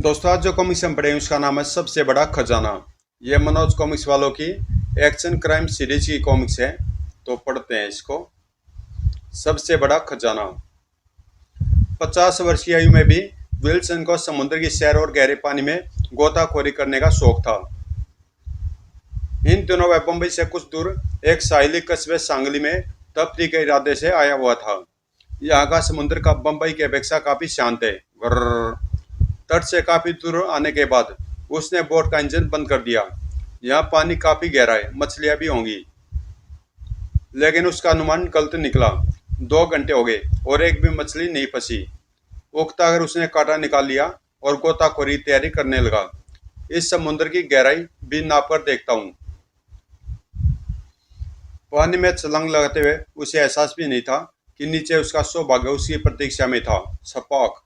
दोस्तों, आज जो कॉमिक्स हम पढ़े उसका नाम है सबसे बड़ा खजाना। ये मनोज कॉमिक्स वालों की एक्शन क्राइम सीरीज की कॉमिक्स है। तो पढ़ते हैं इसको। सबसे बड़ा खजाना। 50 वर्ष की आयु में भी विल्सन को समुद्र की सैर और गहरे पानी में गोताखोरी करने का शौक था। इन दिनों वह बम्बई से कुछ दूर एक साहिली कस्बे सांगली में तफरी के इरादे से आया हुआ था। यहाँ का समुद्र का बम्बई की अपेक्षा काफी शांत है। तट से काफी दूर आने के बाद उसने बोट का इंजन बंद कर दिया। यहाँ पानी काफी गहरा है, मछलियां भी होंगी। लेकिन उसका अनुमान गलत निकला। 2 घंटे हो गए और एक भी मछली नहीं फंसी। उकता कर उसने कांटा निकाल लिया और गोताखोरी की तैयारी करने लगा। इस समुद्र की गहराई भी नाप कर देखता हूँ। पानी में छलांग लगाते हुए उसे एहसास भी नहीं था कि नीचे उसका सौभाग्य उसकी प्रतीक्षा में था। छपाक।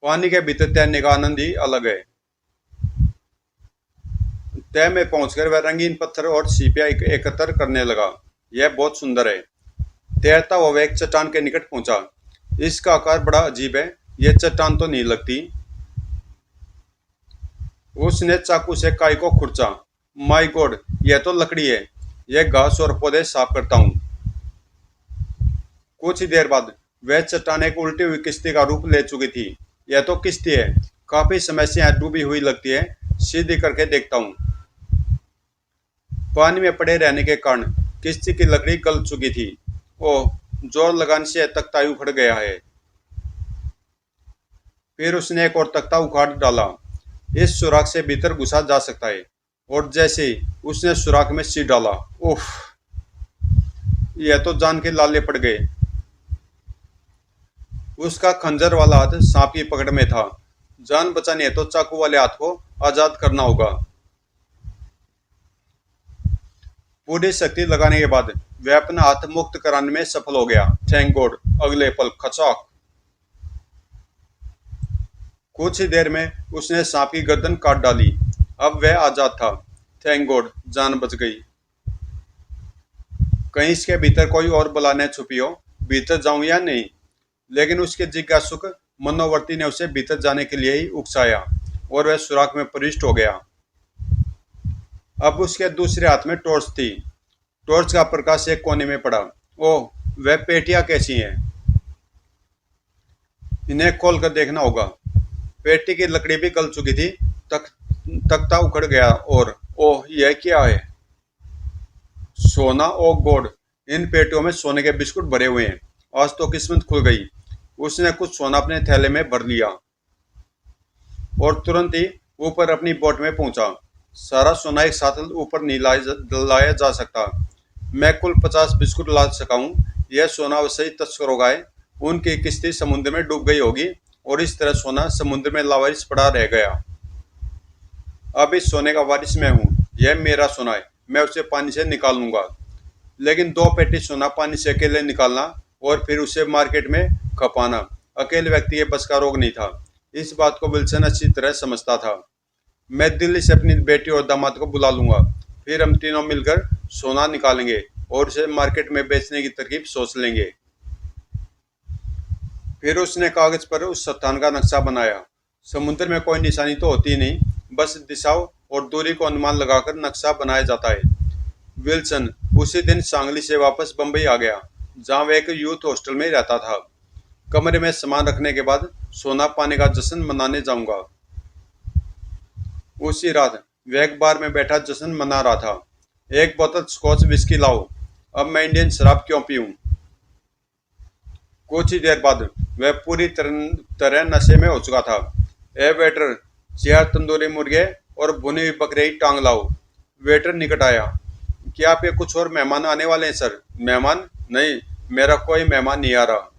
पानी के भीतर तैरने का आनंद ही अलग है। तय में पहुंचकर वह रंगीन पत्थर और सीपियां एकत्र करने लगा। यह बहुत सुंदर है। तैरता हुआ वह एक चट्टान के निकट पहुंचा। इसका आकार बड़ा अजीब है। यह चट्टान तो नहीं लगती। उसने चाकू से काई को खुरचा। माय गॉड, यह तो लकड़ी है। यह घास और पौधे साफ करता हूँ। कुछ ही देर बाद वह चट्टान एक उल्टी हुई किश्ती का रूप ले चुकी थी। यह तो किश्ती है। काफी समय से यहाँ डूबी हुई लगती है। सीधी करके देखता हूँ। पानी में पड़े रहने के कारण किश्ती की लकड़ी गल चुकी थी। ओह, जोर लगाने से तख्ता उखड़ गया है। फिर उसने एक और तख्ता उखाड़ डाला। इस सुराख से भीतर घुसा जा सकता है। और जैसे ही उसने सुराख में सिर डाला, उफ, यह तो जान के लाले पड़ गए। उसका खंजर वाला हाथ सांप की पकड़ में था। जान बचानी है तो चाकू वाले हाथ को आजाद करना होगा। पूरी शक्ति लगाने के बाद वह अपना हाथ मुक्त कराने में सफल हो गया। Thank God. अगले पल खचाक। कुछ ही देर में उसने सांप की गर्दन काट डाली। अब वह आजाद था। थैंक गॉड, जान बच गई। कहीं इसके भीतर कोई और बला न छुपी हो। भीतर जाऊं या नहीं? लेकिन उसके जिज्ञासुक मनोवर्ती ने उसे भीतर जाने के लिए ही उकसाया और वह सुराख में प्रविष्ट हो गया। अब उसके दूसरे हाथ में टॉर्च थी। टॉर्च का प्रकाश एक कोने में पड़ा। ओह, वह पेटियां कैसी हैं? इन्हें खोल कर देखना होगा। पेटी की लकड़ी भी गल चुकी थी। तख्ता उखड़ गया और ओह, यह क्या है? सोना। ओह गॉड, इन पेटियों में सोने के बिस्कुट भरे हुए हैं। आज तो किस्मत खुल गई। उसने कुछ सोना अपने थैले में भर लिया और तुरंत ही ऊपर अपनी बोट में पहुंचा। सारा सोना एक साथ ऊपर नहीं लाया जा सकता। मैं कुल 50 बिस्कुट ला सका हूं। यह सोना वैसे ही तस्करों का है। उनकी किश्ती समुद्र में डूब गई होगी और इस तरह सोना समुद्र में लावारिस पड़ा रह गया। अब इस सोने का वारिस मैं हूँ। यह मेरा सोना है। मैं उसे पानी से निकाल लूंगा। लेकिन 2 पेटी सोना पानी से अकेले निकालना और फिर उसे मार्केट में खपाना अकेले व्यक्ति के बस का रोग नहीं था। इस बात को विल्सन अच्छी तरह समझता था। मैं दिल्ली से अपनी बेटी और दामाद को बुला लूंगा। फिर हम तीनों मिलकर सोना निकालेंगे और उसे मार्केट में बेचने की तरकीब सोच लेंगे। फिर उसने कागज पर उस स्थान का नक्शा बनाया। समुद्र में कोई निशानी तो होती नहीं, बस दिशाओं और दूरी को अनुमान लगाकर नक्शा बनाया जाता है। विल्सन उसी दिन सांगली से वापस बंबई आ गया, जहां वह एक यूथ हॉस्टल में रहता था। कमरे में सामान रखने के बाद सोना पाने का जश्न मनाने जाऊंगा। उसी रात वह एक बार में बैठा जश्न मना रहा था। एक बोतल स्कॉच विस्की लाओ। अब मैं इंडियन शराब क्यों पीऊं? कुछ ही देर बाद वह पूरी तरह नशे में हो चुका था। ए वेटर, 4 तंदूरी मुर्गे और भुनी हुई बकरी की टांग लाओ। वेटर निकट आया। क्या आप ये कुछ और मेहमान आने वाले हैं सर? मेहमान? नहीं, मेरा कोई मेहमान नहीं आ रहा।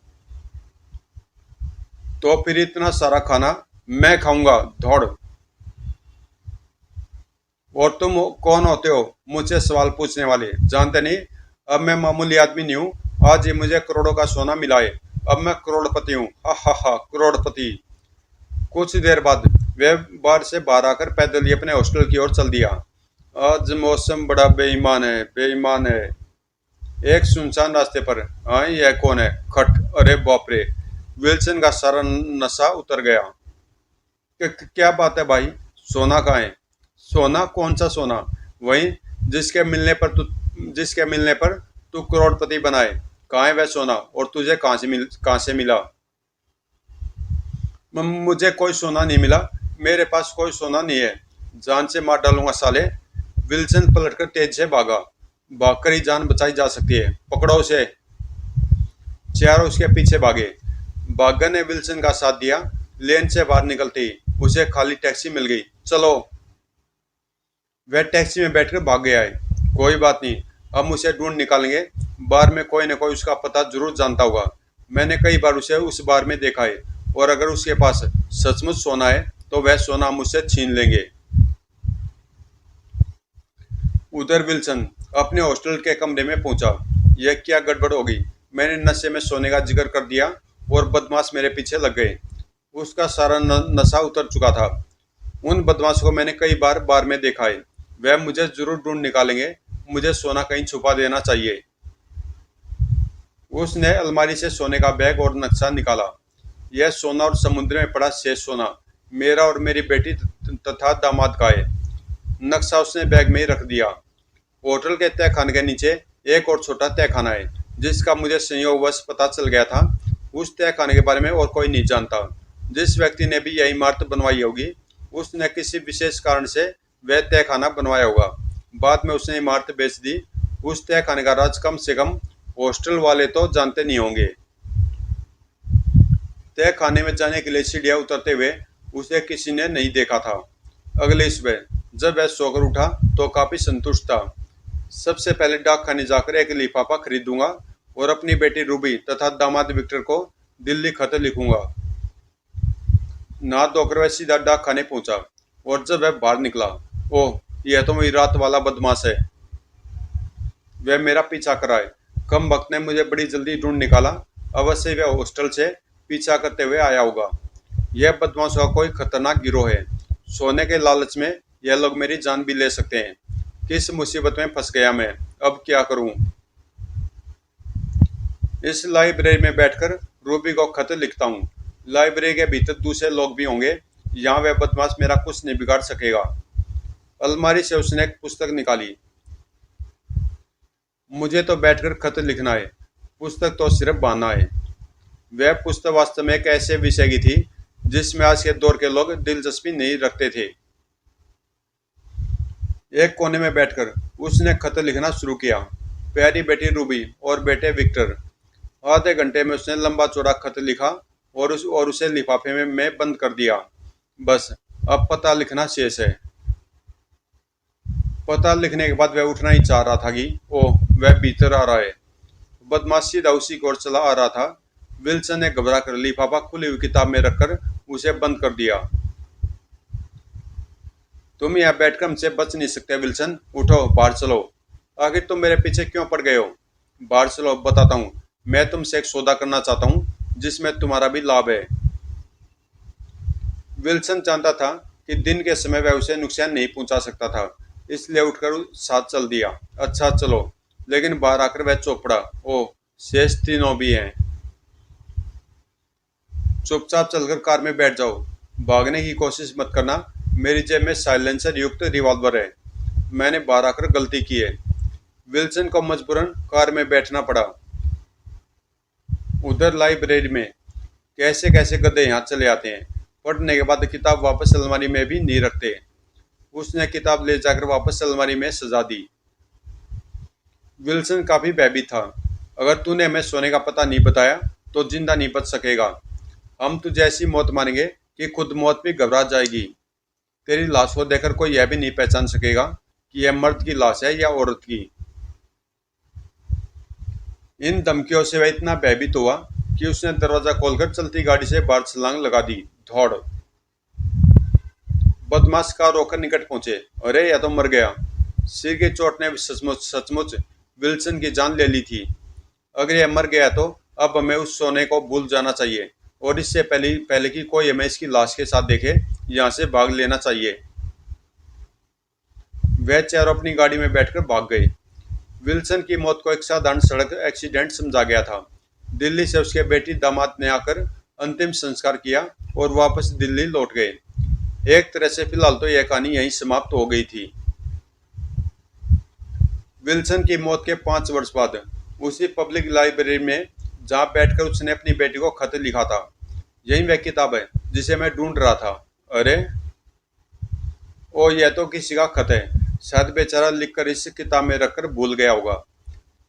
तो फिर इतना सारा खाना मैं खाऊंगा? दौड़। और तुम कौन होते हो मुझसे सवाल पूछने वाले? जानते नहीं? अब मैं मामूली आदमी नहीं हूँ। आज ही मुझे करोड़ों का सोना मिला है। अब मैं करोड़पति हूँ। हा हा हा, करोड़पति। कुछ देर बाद वह बार से बाहर आकर पैदल ही अपने हॉस्टल की ओर चल दिया। आज मौसम बड़ा बेईमान है, बेईमान है। एक सुनसान रास्ते पर, हाँ यह कौन है? खट, अरे बाप रे। विल्सन का सारा नशा उतर गया। क्या बात है भाई, सोना कहाँ है? सोना? कौन सा सोना? वही जिसके मिलने पर तू करोड़पति बनाए। कहाँ है वह सोना, और तुझे कहाँ से मिला? मुझे कोई सोना नहीं मिला। मेरे पास कोई सोना नहीं है। जान से मार डालूंगा साले। विल्सन पलटकर तेज से भागा। भागकर ही जान बचाई जा सकती है, पकड़ो उसे। चारों उसके पीछे भागे। भागन ने विल्सन का साथ दिया। लेन से बाहर निकलते ही उसे खाली टैक्सी मिल गई। चलो। वह टैक्सी में बैठकर भाग गया है। कोई बात नहीं, हम उसे ढूंढ निकालेंगे। बार में कोई न कोई उसका पता जरूर जानता होगा। मैंने कई बार उसे उस बार में देखा है, और अगर उसके पास सचमुच सोना है तो वह सोना हम उससे छीन लेंगे। उधर विल्सन अपने हॉस्टल के कमरे में पहुंचा। यह क्या गड़बड़ हो गई? मैंने नशे में सोने का जिक्र कर दिया और बदमाश मेरे पीछे लग गए। उसका सारा नशा उतर चुका था। उन बदमाशों को मैंने कई बार में देखा है। वह मुझे जरूर ढूंढ निकालेंगे। मुझे सोना कहीं छुपा देना चाहिए। उसने अलमारी से सोने का बैग और नक्शा निकाला। यह सोना और समुद्र में पड़ा शेष सोना मेरा और मेरी बेटी तथा दामाद का है। नक्शा उसने बैग में ही रख दिया। होटल के तहखाने के नीचे एक और छोटा तहखाना है, जिसका मुझे संयोगवश पता चल गया था। उस तहखाने के बारे में और कोई नहीं जानता। जिस व्यक्ति ने भी यह इमारत बनवाई होगी, उसने किसी विशेष कारण से वह तहखाना बनवाया होगा। बाद में उसने इमारत बेच दी। उस तहखाने का राज कम से कम हॉस्टल वाले तो जानते नहीं होंगे। तहखाने में जाने के लिए सीढ़ियां उतरते हुए उसे किसी ने नहीं देखा था। अगली सुबह जब वह सोकर उठा तो काफी संतुष्ट था। सबसे पहले डाकखाने जाकर एक लिफाफा खरीदूंगा और अपनी बेटी रूबी तथा दामाद विक्टर को दिल्ली खत लिखूंगा। नहा धोकर वह सीधा डाकखाने पहुंचा, और जब वह बाहर निकला, ओह, यह तो वही रात वाला बदमाश है। वह मेरा पीछा कराए। कम वक्त ने मुझे बड़ी जल्दी ढूंढ निकाला। अवश्य वह हॉस्टल से पीछा करते हुए आया होगा। यह बदमाशों का कोई खतरनाक गिरोह है। सोने के लालच में यह लोग मेरी जान भी ले सकते हैं। किस मुसीबत में फंस गया मैं, अब क्या करूं? इस लाइब्रेरी में बैठकर रूबी को खत लिखता हूँ। लाइब्रेरी के भीतर दूसरे लोग भी होंगे। यहाँ वह बदमाश मेरा कुछ नहीं बिगाड़ सकेगा। अलमारी से उसने एक पुस्तक निकाली। मुझे तो बैठकर खत लिखना है, पुस्तक तो सिर्फ बहाना है। वह पुस्तक वास्तव में एक ऐसे विषय की थी जिसमें आज के दौर के लोग दिलचस्पी नहीं रखते थे। एक कोने में बैठकर उसने खत लिखना शुरू किया। प्यारी बेटी रूबी और बेटे विक्टर। आधे घंटे में उसने लंबा चौड़ा खत लिखा और उसे लिफाफे में बंद कर दिया। बस अब पता लिखना शेष है। पता लिखने के बाद वह उठना ही चाह रहा था कि ओह, वह भीतर आ रहा है। बदमाश सीधा उसी की ओर चला आ रहा था। विल्सन ने घबरा कर लिफाफा खुली हुई किताब में रखकर उसे बंद कर दिया। तुम यहाँ बैठकर हमसे बच नहीं सकते विल्सन। उठो, बाहर चलो। आखिर तुम मेरे पीछे क्यों पड़ गए हो? बाहर चलो, बताता हूँ। मैं तुमसे एक सौदा करना चाहता हूँ जिसमें तुम्हारा भी लाभ है। विल्सन जानता था कि दिन के समय वह उसे नुकसान नहीं पहुंचा सकता था, इसलिए उठकर साथ चल दिया। अच्छा चलो। लेकिन बाहर आकर वह चौंक पड़ा। ओह, शेष तीनों भी हैं। चुपचाप चलकर कार में बैठ जाओ। भागने की कोशिश मत करना। मेरी जेब में साइलेंसर युक्त रिवॉल्वर है। मैंने बाहर आकर गलती की है। विल्सन को मजबूरन कार में बैठना पड़ा। उधर लाइब्रेरी में कैसे कैसे गधे यहाँ चले आते हैं। पढ़ने के बाद किताब वापस अलमारी में भी नहीं रखते। उसने किताब ले जाकर वापस अलमारी में सजा दी। विल्सन काफी भयभीत था। अगर तूने हमें सोने का पता नहीं बताया तो जिंदा नहीं बच सकेगा। हम तुझे ऐसी मौत मारेंगे कि खुद मौत भी घबरा जाएगी। तेरी लाश को देखकर कोई यह भी नहीं पहचान सकेगा कि यह मर्द की लाश है या औरत की। इन धमकियों से वह इतना भयभीत हुआ कि उसने दरवाजा खोलकर चलती गाड़ी से बाहर छलांग लगा दी। धौड़। बदमाश कार रोककर निकट पहुंचे। अरे, यह तो मर गया। सिर की चोट ने सचमुच विल्सन की जान ले ली थी। अगर यह मर गया तो अब हमें उस सोने को भूल जाना चाहिए, और इससे पहले कि कोई हमें इसकी लाश के साथ देखे, यहाँ से भाग लेना चाहिए। वह चारों अपनी गाड़ी में बैठकर भाग गए। विल्सन की मौत को एक साधारण सड़क एक्सीडेंट समझा गया था। दिल्ली से उसके बेटी दामाद ने आकर अंतिम संस्कार किया और वापस दिल्ली लौट गए। एक तरह से फिलहाल तो यह कहानी यहीं समाप्त हो गई थी। विल्सन की मौत के 5 वर्ष बाद उसी पब्लिक लाइब्रेरी में जहां बैठकर उसने अपनी बेटी को खत लिखा था, यही वह किताब है जिसे मैं ढूंढ रहा था। अरे ओ, यह तो किसी का खत है। शायद बेचारा लिखकर इस किताब में रखकर भूल गया होगा।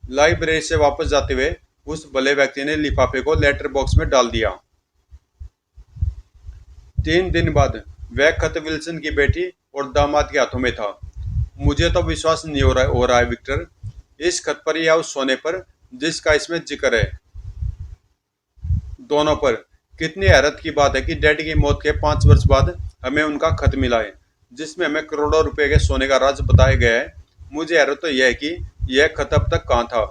लाइब्रेरी से वापस जाते हुए उस भले व्यक्ति ने लिफाफे को लेटर बॉक्स में डाल दिया। 3 दिन बाद वह खत विल्सन की बेटी और दामाद के हाथों में था। मुझे तो विश्वास नहीं हो रहा है विक्टर, इस खत पर या उस सोने पर जिसका इसमें जिक्र है, दोनों पर। कितनी हैरत की बात है कि डैडी की मौत के 5 वर्ष बाद हमें उनका खत मिला है जिसमें हमें करोड़ों रुपए के सोने का राज बताया गया है। मुझे हैरत तो यह है कि यह खत अब तक कहाँ था।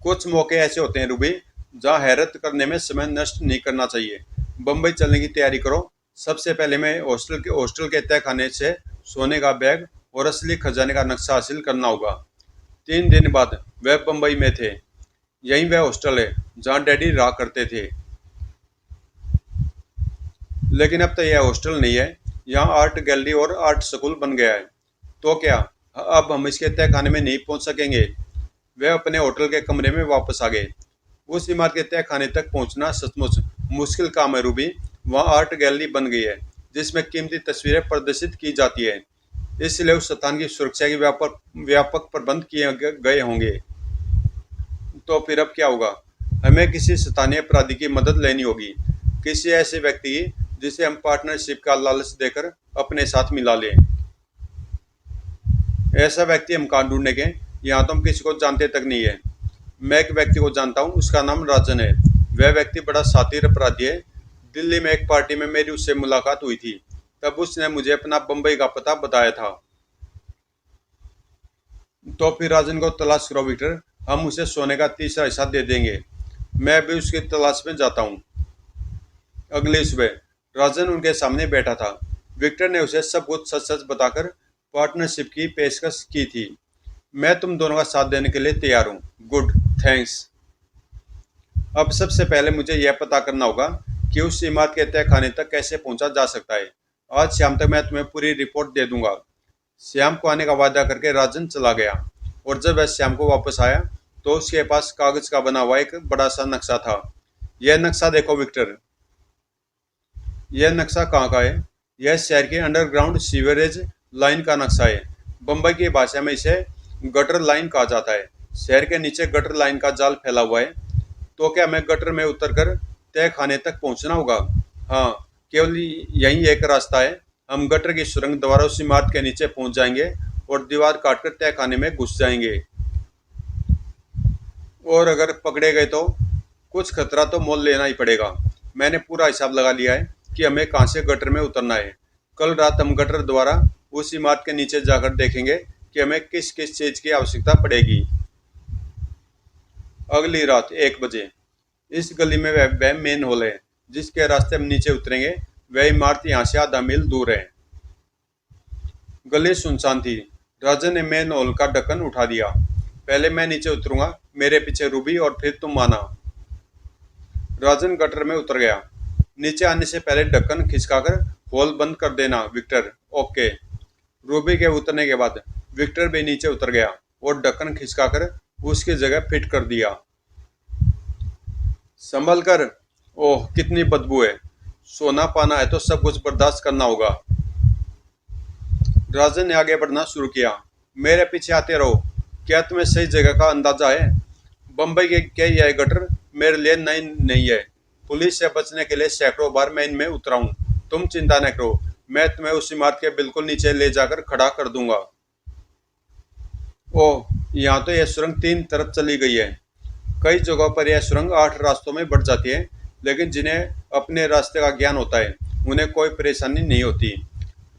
कुछ मौके ऐसे होते हैं रूबी, जहाँ हैरत करने में समय नष्ट नहीं करना चाहिए। बम्बई चलने की तैयारी करो। सबसे पहले मैं हॉस्टल के तय खाने से सोने का बैग और असली खजाने का नक्शा हासिल करना होगा। 3 दिन बाद वह बम्बई में थे। यही वह हॉस्टल है जहाँ डैडी रहा करते थे। लेकिन अब तो यह हॉस्टल नहीं है, यहाँ आर्ट गैलरी और आर्ट स्कूल बन गया है। तो क्या अब हम इसके तय खाने में नहीं पहुंच सकेंगे? वह अपने होटल के कमरे में वापस आ गए। उस इमारत के तय खाने तक पहुंचना सचमुच मुश्किल काम है रूबी। वहाँ आर्ट गैलरी बन गई है जिसमें कीमती तस्वीरें प्रदर्शित की जाती है, इसलिए उस स्थान की सुरक्षा के व्यापक व्यापक प्रबंध किए गए होंगे। तो फिर अब क्या होगा? हमें किसी स्थानीय अपराधी की मदद लेनी होगी, किसी ऐसे व्यक्ति की जिसे हम पार्टनरशिप का लालच देकर अपने साथ मिला लें। ऐसा व्यक्ति हम कहाँ ढूंढेंगे? यहाँ तो हम किसी को जानते तक नहीं है। मैं एक व्यक्ति को जानता हूँ, उसका नाम राजन है। वह व्यक्ति बड़ा शातिर अपराधी है। दिल्ली में एक पार्टी में मेरी उससे मुलाकात हुई थी, तब उसने मुझे अपना बम्बई का पता बताया था। तो फिर राजन को तलाश करो विक्टर, हम उसे सोने का तीसरा हिस्सा दे देंगे। मैं भी उसकी तलाश में जाता हूँ। अगली सुबह राजन उनके सामने बैठा था। विक्टर ने उसे सब कुछ सच सच बताकर पार्टनरशिप की पेशकश की थी। मैं तुम दोनों का साथ देने के लिए तैयार हूँ। Good, thanks. अब सबसे पहले मुझे यह पता करना होगा कि उस इमारत के तय खाने तक कैसे पहुंचा जा सकता है। आज शाम तक मैं तुम्हें पूरी रिपोर्ट दे दूंगा। श्याम को आने का वादा करके राजन चला गया, और जब वह श्याम को वापस आया तो उसके पास कागज का बना हुआ एक बड़ा सा नक्शा था। यह नक्शा देखो विक्टर। यह नक्शा कहाँ का है? यह शहर की अंडरग्राउंड सीवरेज लाइन का नक्शा है। बम्बई की भाषा में इसे गटर लाइन कहा जाता है। शहर के नीचे गटर लाइन का जाल फैला हुआ है। तो क्या हमें गटर में उतरकर तय खाने तक पहुंचना होगा? हाँ, केवल यही एक रास्ता है। हम गटर की सुरंग द्वारा उस इमारत के नीचे पहुंच जाएंगे और दीवार काटकर तय खाने में घुस जाएंगे। और अगर पकड़े गए तो कुछ खतरा तो मोल लेना ही पड़ेगा। मैंने पूरा हिसाब लगा लिया है कि हमें कहाँ से गटर में उतरना है। कल रात हम गटर द्वारा उस इमारत के नीचे जाकर देखेंगे कि हमें किस किस चीज की आवश्यकता पड़ेगी। अगली रात 1 बजे इस गली में वह मेन हॉल है जिसके रास्ते हम नीचे उतरेंगे। वह इमारत यहाँ से आधा मील दूर है। गली सुनसान थी। राजन ने मेन हॉल का ढक्कन उठा दिया। पहले मैं नीचे उतरूंगा, मेरे पीछे रूबी और फिर तुम आना। राजन गटर में उतर गया। नीचे आने से पहले ढक्कन खिसकाकर हॉल बंद कर देना विक्टर। ओके। रूबी के उतरने के बाद विक्टर भी नीचे उतर गया और ढक्कन खिसकाकर उसकी जगह फिट कर दिया। संभल कर। ओह, कितनी बदबू है। सोना पाना है तो सब कुछ बर्दाश्त करना होगा। राजन ने आगे बढ़ना शुरू किया। मेरे पीछे आते रहो। क्या तुम्हें सही जगह का अंदाजा है? बम्बई के क्या यह गटर मेरे लिए नई नहीं है। पुलिस से बचने के लिए सैकड़ों बार मैं इनमें उतरा हूँ। तुम चिंता न करो, मैं तुम्हें उस इमारत के बिल्कुल नीचे ले जाकर खड़ा कर दूंगा। ओह, यहाँ तो यह सुरंग 3 तरफ चली गई है। कई जगहों पर यह सुरंग 8 रास्तों में बढ़ जाती है, लेकिन जिन्हें अपने रास्ते का ज्ञान होता है उन्हें कोई परेशानी नहीं होती।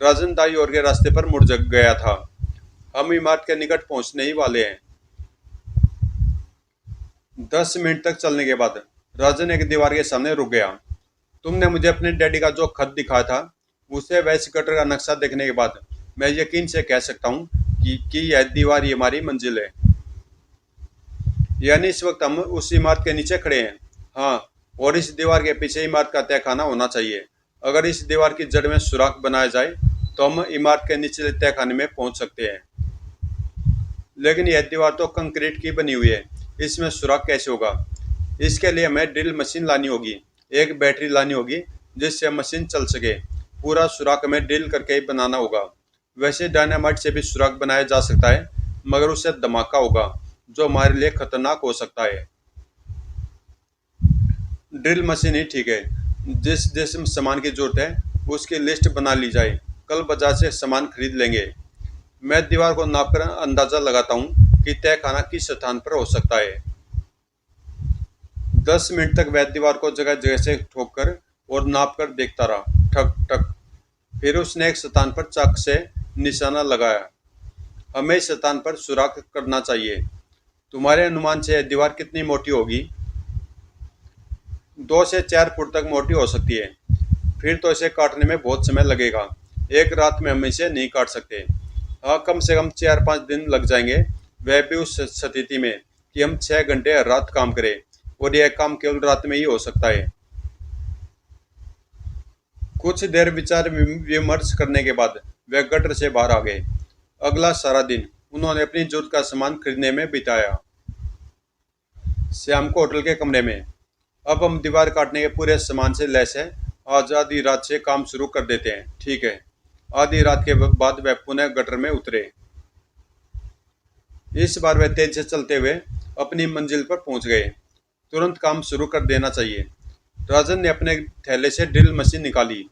राजन दाई ओर के रास्ते पर मुड़ गया था। हम इमारत के निकट पहुंचने ही वाले हैं। 10 मिनट तक चलने के बाद राजन एक दीवार के सामने रुक गया। तुमने मुझे अपने डैडी का जो खत दिखाया था, उसे वैसे गटर का नक्शा देखने के बाद मैं यकीन से कह सकता हूँ कि यह दीवार ही हमारी मंजिल है। यानी इस वक्त हम उस इमारत के नीचे खड़े हैं। हाँ, और इस दीवार के पीछे इमारत का तहखाना होना चाहिए। अगर इस दीवार की जड़ में सुराख बनाया जाए तो हम इमारत के निचले तहखाने में पहुंच सकते हैं। लेकिन यह दीवार तो कंक्रीट की बनी हुई है, इसमें सुराख कैसे होगा? इसके लिए हमें ड्रिल मशीन लानी होगी, एक बैटरी लानी होगी जिससे मशीन चल सके। पूरा सुराख हमें ड्रिल करके ही बनाना होगा। वैसे डायनामाइट से भी सुराख बनाया जा सकता है, मगर उससे धमाका होगा जो हमारे लिए खतरनाक हो सकता है। ड्रिल मशीन ही ठीक है। जिस जिस सामान की जरूरत है उसकी लिस्ट बना ली जाए, कल बाजार से सामान खरीद लेंगे। मैं दीवार को नापकर अंदाजा लगाता हूँ कि तहखाना किस स्थान पर हो सकता है। 10 मिनट तक वह दीवार को जगह जगह से ठोक कर और नाप कर देखता रहा, ठक ठक। फिर उसने एक स्थान पर चाक से निशाना लगाया। हमें इस स्थान पर सुराख करना चाहिए। तुम्हारे अनुमान से यह दीवार कितनी मोटी होगी? 2 से 4 फुट तक मोटी हो सकती है। फिर तो इसे काटने में बहुत समय लगेगा। एक रात में हम इसे नहीं काट सकते। हाँ, कम से कम 4-5 दिन लग जाएंगे, वह भी उस स्थिति में कि हम 6 घंटे हर रात काम करें, और यह काम केवल रात में ही हो सकता है। कुछ देर विचार विमर्श करने के बाद वह गटर से बाहर आ गए। अगला सारा दिन उन्होंने अपनी जरूरत का सामान खरीदने में बिताया। शाम को होटल के कमरे में, अब हम दीवार काटने के पूरे सामान से लैस है। आज आधी रात से काम शुरू कर देते हैं, ठीक है? आधी रात के बाद वह पुनः गटर में उतरे। इस बार वह तेज से चलते हुए अपनी मंजिल पर पहुंच गए। तुरंत काम शुरू कर देना चाहिए। राजन ने अपने थैले से ड्रिल मशीन निकाली।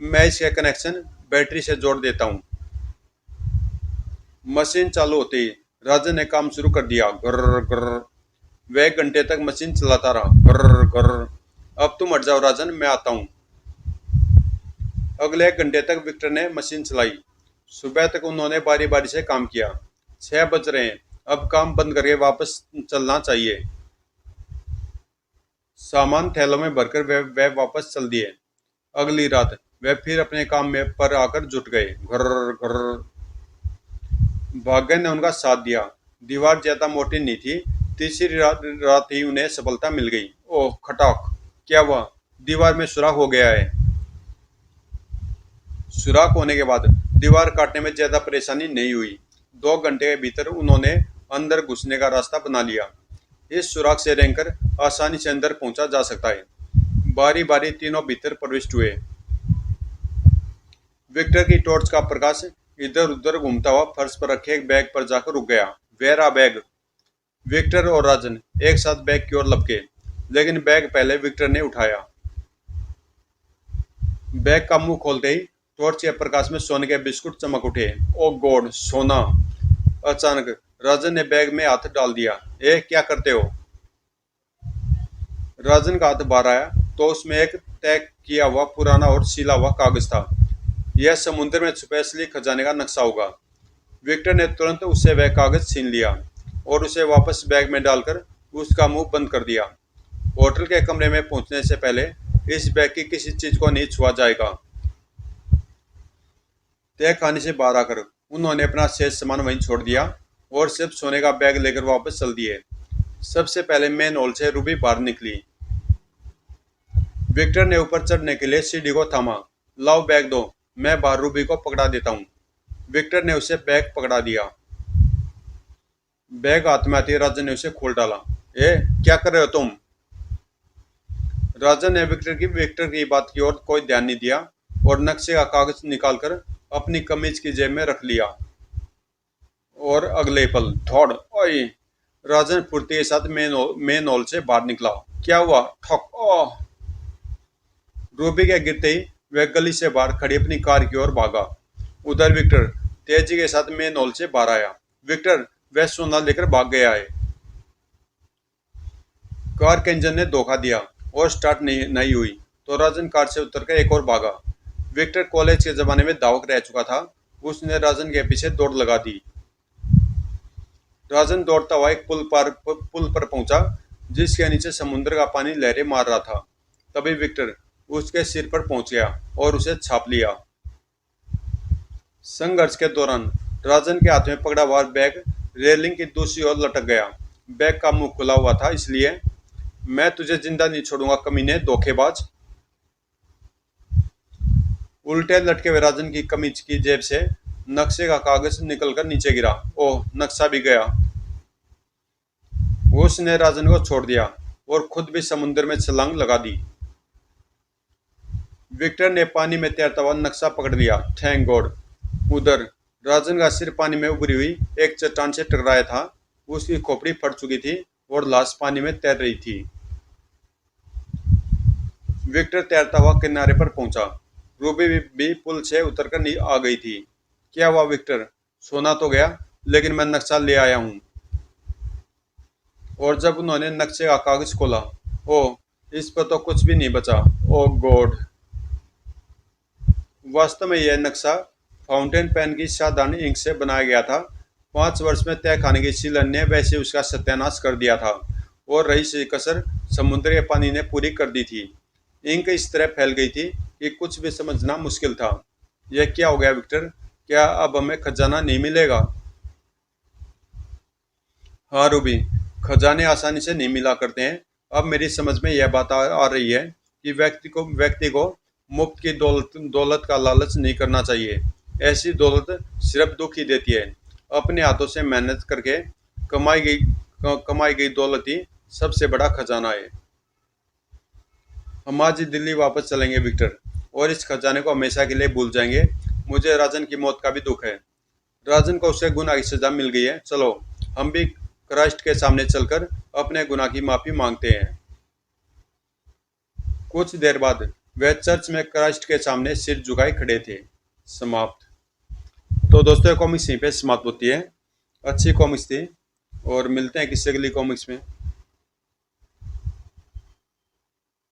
मैं इसका कनेक्शन बैटरी से जोड़ देता हूँ। मशीन चालू होते ही राजन ने काम शुरू कर दिया। गर्र गर्र। वह 1 घंटे तक मशीन चलाता रहा। गर्र गर्र। अब तुम हट जाओ राजन, मैं आता हूँ। अगले 1 घंटे तक विक्टर ने मशीन चलाई। सुबह तक उन्होंने बारी बारी से काम किया। 6 बज रहे हैं, अब काम बंद करके वापस चलना चाहिए। सामान थैलों में भरकर वह वापस चल दिए। अगली रात वह फिर अपने काम में पर आकर जुट गए। घर्र घर्र। भाग्य ने उनका साथ दिया। दीवार ज्यादा मोटी नहीं थी। तीसरी रात ही उन्हें सफलता मिल गई। ओह खटाक! क्या हुआ? दीवार में सुराख हो गया है। सुराख होने के बाद दीवार काटने में ज्यादा परेशानी नहीं हुई। 2 घंटे के भीतर उन्होंने अंदर घुसने का रास्ता बना लिया। इस सुराख से रेंगकर आसानी से अंदर पहुंचा जा सकता है। बारी बारी तीनों भीतर प्रविष्ट हुए। विक्टर की टॉर्च का प्रकाश इधर उधर घूमता हुआ फर्श पर रखे एक बैग पर जाकर रुक गया। Vera bag. विक्टर और राजन एक साथ बैग की ओर लपके, लेकिन बैग पहले विक्टर ने उठाया। बैग का मुंह खोलते ही टॉर्च के प्रकाश में सोने के बिस्कुट चमक उठे। ओ गॉड, सोना! अचानक राजन ने बैग में हाथ डाल दिया। क्या करते हो? राजन का हाथ बाहर आया तो उसमें एक तय किया हुआ पुराना और सिला हुआ कागज था। यह समुद्र में छुपे असली खजाने का नक्शा होगा। विक्टर ने तुरंत उससे वह कागज छीन लिया और उसे वापस बैग में डालकर उसका मुंह बंद कर दिया। होटल के कमरे में पहुंचने से पहले इस बैग की किसी चीज को नहीं छुआ जाएगा। तहखाने से बाहर आकर उन्होंने अपना शेष सामान वहीं छोड़ दिया और सिर्फ सोने का बैग लेकर वापस चल दिए। सबसे पहले मेन हॉल से रूबी बाहर निकली। विक्टर ने ऊपर चढ़ने के लिए सीढ़ी को थामा। लाओ बैग दो, मैं बाहर रूबी को पकड़ा देता हूँ। विक्टर ने उसे बैग पकड़ा दिया। बैग हाथ में आते ही राजन ने उसे खोल डाला। क्या कर रहे हो तुम? राजन ने विक्टर की बात की ओर कोई ध्यान नहीं दिया और नक्शे का कागज निकालकर अपनी कमीज की जेब में रख लिया। और अगले पल धौड़! ओए! राजन फुर्ती के साथ मेन हॉल से बाहर निकला। क्या हुआ? ठक! ओह! रूबी के गिरते ही वह गली से बाहर खड़ी अपनी कार की ओर भागा। उधर विक्टर तेजी के साथ मेन हॉल से बाहर आया। विक्टर, वह सोना लेकर भाग गया है। कार के इंजन ने धोखा दिया और स्टार्ट नहीं हुई तो राजन कार से उतरकर एक और भागा। विक्टर कॉलेज के जमाने में धावक रह चुका था। उसने राजन के पीछे दौड़ लगा दी। राजन दौड़ता हुआ एक पुल पर पहुंचा जिसके नीचे समुद्र का पानी लहरें मार रहा था। तभी विक्टर उसके सिर पर पहुंच गया और उसे छाप लिया। संघर्ष के दौरान राजन के हाथ में पकड़ा हुआ बैग रेलिंग की दूसरी ओर लटक गया। बैग का मुंह खुला हुआ था, इसलिए मैं तुझे जिंदा नहीं छोड़ूंगा कमीने, धोखेबाज! उल्टे लटके हुए राजन की कमीज की जेब से नक्शे का कागज निकलकर नीचे गिरा। ओह, नक्शा भी गया। उसने राजन को छोड़ दिया और खुद भी समुद्र में छलांग लगा दी। विक्टर ने पानी में तैरता हुआ नक्शा पकड़ लिया। Thank God. उधर राजन का सिर पानी में उभरी हुई एक चट्टान से टकराया था। उसकी खोपड़ी फट चुकी थी और लाश पानी में तैर रही थी। विक्टर तैरता हुआ किनारे पर पहुंचा। रूबी भी पुल से उतरकर आ गई थी। क्या हुआ विक्टर? सोना तो गया, लेकिन मैं नक्शा ले आया हूं। और जब उन्होंने नक्शे का कागज खोला, ओह, इस पर तो कुछ भी नहीं बचा। ओह गॉड। वास्तव में यह नक्शा फाउंटेन पेन की साधारण इंक से बनाया गया था। 5 वर्ष में तय खाने की सीलन ने वैसे उसका सत्यानाश कर दिया था और रही सी कसर समुद्र के पानी ने पूरी कर दी थी। इंक इस तरह फैल गई थी कि कुछ भी समझना मुश्किल था। यह क्या हो गया विक्टर? क्या अब हमें खजाना नहीं मिलेगा? हाँ रूबी, खजाने आसानी से नहीं मिला करते हैं। अब मेरी समझ में यह बात आ रही है कि व्यक्ति को मुफ्त की दौलत का लालच नहीं करना चाहिए। ऐसी दौलत सिर्फ दुख ही देती है। अपने हाथों से मेहनत करके कमाई गई दौलत ही सबसे बड़ा खजाना है। हम आज ही दिल्ली वापस चलेंगे विक्टर, और इस खजाने को हमेशा के लिए भूल जाएंगे। मुझे राजन की मौत का भी दुख है। राजन को उसके गुनाह की सजा मिल गई है। चलो हम भी क्राइस्ट के सामने चलकर अपने गुनाह की माफी मांगते हैं। कुछ देर बाद वे चर्च में क्राइस्ट के सामने सिर झुकाए खड़े थे। समाप्त। तो दोस्तों, कॉमिक्स यहीं पे समाप्त होती है। अच्छी कॉमिक्स थी और मिलते हैं किसी अगली कॉमिक्स में।